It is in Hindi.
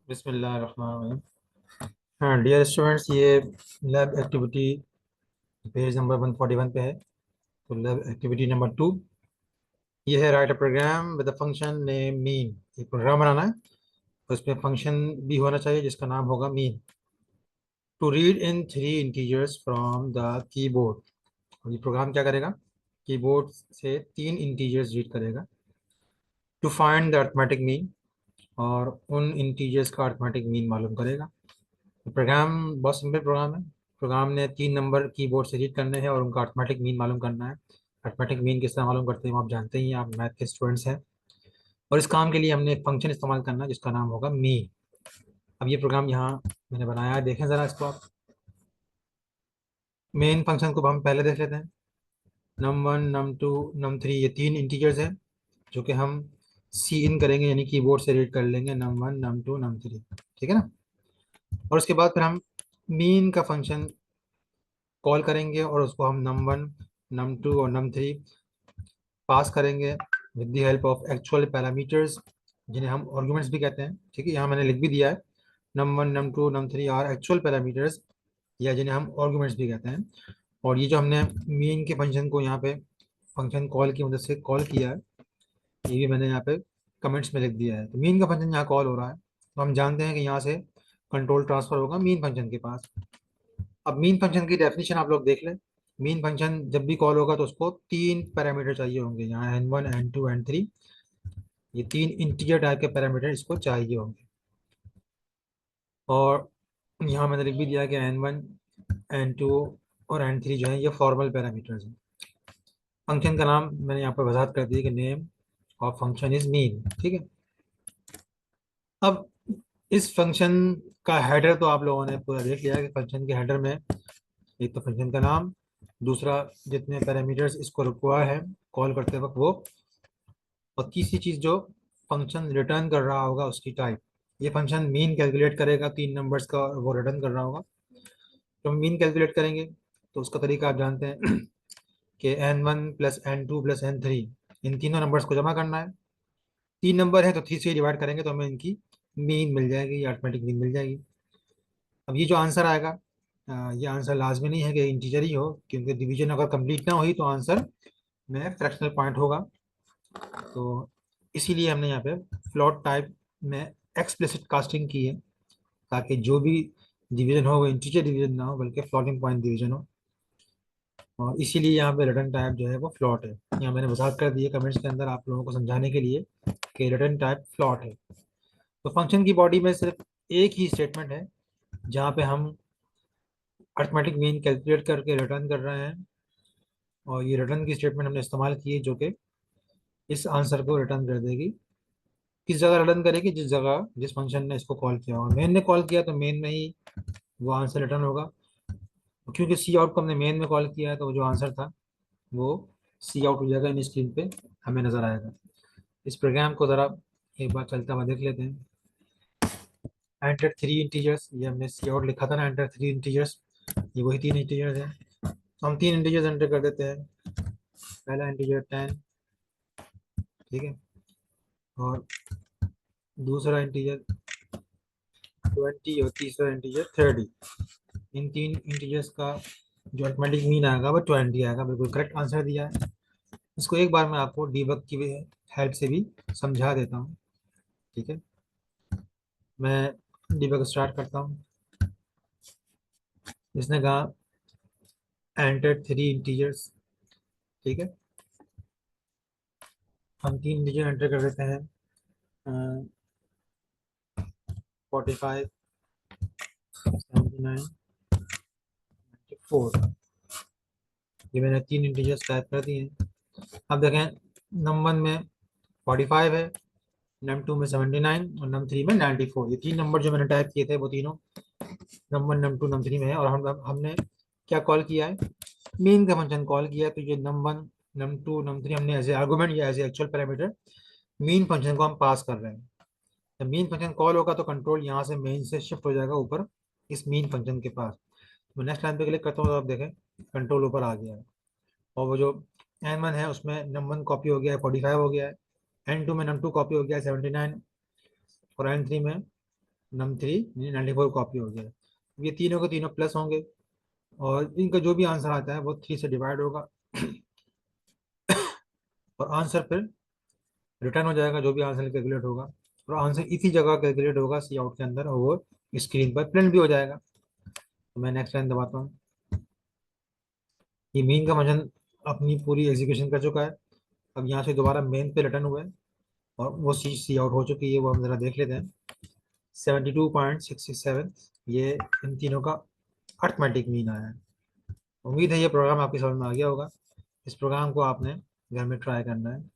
बिस्मिल्लाहिर्रहमानिर्रहीम। हाँ डियर स्टूडेंट्स, ये लैब एक्टिविटी पेज नंबर 141 पे है। तो लैब एक्टिविटी नंबर 2 ये है, write a program with the function name mean. एक प्रोग्राम बनाना है, उसमें फंक्शन भी होना चाहिए जिसका नाम होगा mean. To read in 3 integers from the keyboard. और ये प्रोग्राम क्या करेगा? कीबोर्ड से 3 इंटीजर्स रीड करेगा। To find the arithmetic mean, और उन इंटीजर्स का अर्थमेटिक मीन मालूम करेगा। प्रोग्राम बहुत सिंपल प्रोग्राम है। प्रोग्राम ने 3 नंबर कीबोर्ड से रीड करने हैं और उनका अर्थमेटिक मीन मालूम करना है। अर्थमेटिक मीन किस तरह मालूम करते हैं वो आप जानते ही हैं, आप मैथ के स्टूडेंट्स हैं। और इस काम के लिए हमने एक फंक्शन इस्तेमाल करना है जिसका नाम होगा मीन। अब ये प्रोग्राम यहाँ मैंने बनाया है, देखें ज़रा इसको आप। मेन फंक्शन को हम पहले देख लेते हैं। num1 num2 num3, ये 3 इंटीजर्स हैं जो कि हम सी इन करेंगे, यानी कीबोर्ड से रीड कर लेंगे num1 num2 num3। ठीक है ना? और उसके बाद फिर हम मीन का फंक्शन कॉल करेंगे और उसको हम num1 num2 और num3 पास करेंगे with the help of actual parameters, जिन्हें हम आर्गुमेंट्स भी कहते हैं। ठीक है, यहाँ मैंने लिख भी दिया है, num1 num2 num3 are actual parameters, या जिन्हें हम आर्गुमेंट्स भी कहते हैं। और ये जो हमने मीन के फंक्शन को यहाँ पे फंक्शन कॉल की मदद से कॉल किया है, ये भी मैंने यहाँ पे कमेंट्स में लिख दिया है। तो मीन का फंक्शन यहाँ कॉल हो रहा है, तो हम जानते हैं कि यहाँ से कंट्रोल ट्रांसफर होगा मीन फंक्शन के पास। अब मीन फंक्शन की डेफिनेशन आप लोग देख लें। मीन फंक्शन जब भी कॉल होगा तो उसको 3 पैरामीटर चाहिए होंगे, यहाँ n1 n2 n3, ये 3 इंटीजर टाइप के पैरामीटर इसको चाहिए होंगे। और यहाँ मैंने लिख भी दिया कि n1 n2 और n3 जो है ये फॉर्मल पैरामीटर्स हैं। फंक्शन का नाम मैंने यहाँ पर वजाहत कर दी कि name of function is mean. ठीक है। अब इस फंक्शन का हेडर तो आप लोगों ने पूरा देख लिया कि फंक्शन के हेडर में एक तो फंक्शन का नाम, दूसरा जितने पैरामीटर्स इसको रिक्वायर है कॉल करते वक्त वो, और तीसरी चीज जो फंक्शन रिटर्न कर रहा होगा उसकी टाइप। ये फंक्शन मीन कैलकुलेट करेगा 3 नंबर्स का, और वो रिटर्न कर रहा होगा। तो हम मीन कैलकुलेट करेंगे तो उसका तरीका आप जानते हैं कि n1 plus n2 plus n3, इन तीनों नंबर्स को जमा करना है। 3 नंबर है तो 3 से डिवाइड करेंगे तो हमें इनकी मीन मिल जाएगी, अर्थमेटिक मीन मिल जाएगी। अब ये जो आंसर आएगा, ये आंसर लाजमी नहीं है कि इंटीजर ही हो, क्योंकि डिवीजन अगर कंप्लीट ना हुई तो आंसर में फ्रैक्शनल पॉइंट होगा। तो इसीलिए हमने यहाँ पे फ्लोट टाइप में एक्सप्लिसिट कास्टिंग की है, ताकि जो भी डिवीजन हो वो इंटीजर डिवीजन ना हो बल्कि फ्लोटिंग पॉइंट डिवीजन हो। और इसीलिए यहाँ पे रिटर्न टाइप जो है वो फ्लॉट है। यहाँ मैंने वजाहत कर दी है कमेंट्स के अंदर आप लोगों को समझाने के लिए कि रिटर्न टाइप फ्लॉट है। तो फंक्शन की बॉडी में सिर्फ एक ही स्टेटमेंट है जहाँ पे हम अर्थमेटिक मीन कैलकुलेट करके रिटर्न कर रहे हैं, और ये रिटर्न की स्टेटमेंट हमने इस्तेमाल की है जो कि इस आंसर को रिटर्न कर देगी। किस जगह रिटर्न करेगी? जिस जगह जिस फंक्शन ने इसको कॉल किया होगा। मेन ने कॉल किया तो मेन में ही वो आंसर रिटर्न होगा। क्योंकि सी आउट को हमने मेन में कॉल किया है तो वो जो आंसर था वो सी आउट हो जाएगा, इन स्क्रीन पे हमें नजर आएगा। इस प्रोग्राम को ज़रा एक बार चलता हुआ देख लेते हैं। एंटर 3 इंटीजर्स, ये हमने सी आउट लिखा था ना, एंटर 3 इंटीजर्स, ये वही 3 इंटीजर्स हैं। तो हम 3 इंटीजर्स एंटर कर देते हैं। पहला इंटीजर 10, ठीक है, और दूसरा इंटीजर 20, और तीसरा इंटीजर 30। इन 3 इंटीजर्स का जो अर्थमेटिक मीन आएगा वो 20 आएगा। बिल्कुल करेक्ट आंसर दिया है। इसको एक बार मैं आपको डीबग की हेल्प से भी समझा देता हूँ। ठीक है, मैं डीबग स्टार्ट करता हूँ। इसने कहा एंटर 3 इंटीजर्स। ठीक है, हम 3 इंटीजर एंटर कर देते हैं। 45, 79, 94। ये मैंने 3 इंटीजर्स टाइप कर दिए हैं। अब देखें, नंबर में 45 है, नम 2 में 79 और नम 3 में 94। ये 3 नंबर जो मैंने टाइप किए थे वो तीनों नम 1 नम 2 नम 3 में है। और हमने क्या कॉल किया है? मीन का फंक्शन कॉल किया है। तो ये नम 1 नम 2 नम 3 हमने एज ए आर्गुमेंट या as a actual parameter mean function को हम पास कर रहे हैं। जब मीन फंक्शन कॉल होगा तो कंट्रोल यहाँ से मेन से शिफ्ट हो जाएगा ऊपर इस मीन फंक्शन के पास। मैं नेक्स्ट लाइन पे क्लिक करता हूँ तो आप देखें कंट्रोल ऊपर आ गया है। और वो जो n1 है उसमें num1 कॉपी हो गया है, 45 हो गया है। n2 में num2 कॉपी हो गया है, 79। और n3 में num3 94 कॉपी हो गया। ये तीनों के तीनों प्लस होंगे, और इनका जो भी आंसर आता है वो 3 से डिवाइड होगा और आंसर फिर रिटर्न हो जाएगा, जो भी आंसर कैलकुलेट होगा। और आंसर इसी जगह कैलकुलेट होगा सी आउट के अंदर, और वो स्क्रीन पर प्रिंट भी हो जाएगा। तो मैं नेक्स्ट लाइन दबाता हूँ। ये मेन का फंक्शन अपनी पूरी एग्जीक्यूशन कर चुका है। अब यहाँ से दोबारा मेन पे रिटर्न हुआ है, और वो सी आउट हो चुकी है, वो हम जरा देख लेते हैं। 72.667, ये इन तीनों का अर्थमेटिक मीन आया है। उम्मीद है ये प्रोग्राम आपकी समझ में आ गया होगा। इस प्रोग्राम को आपने घर में ट्राई करना है।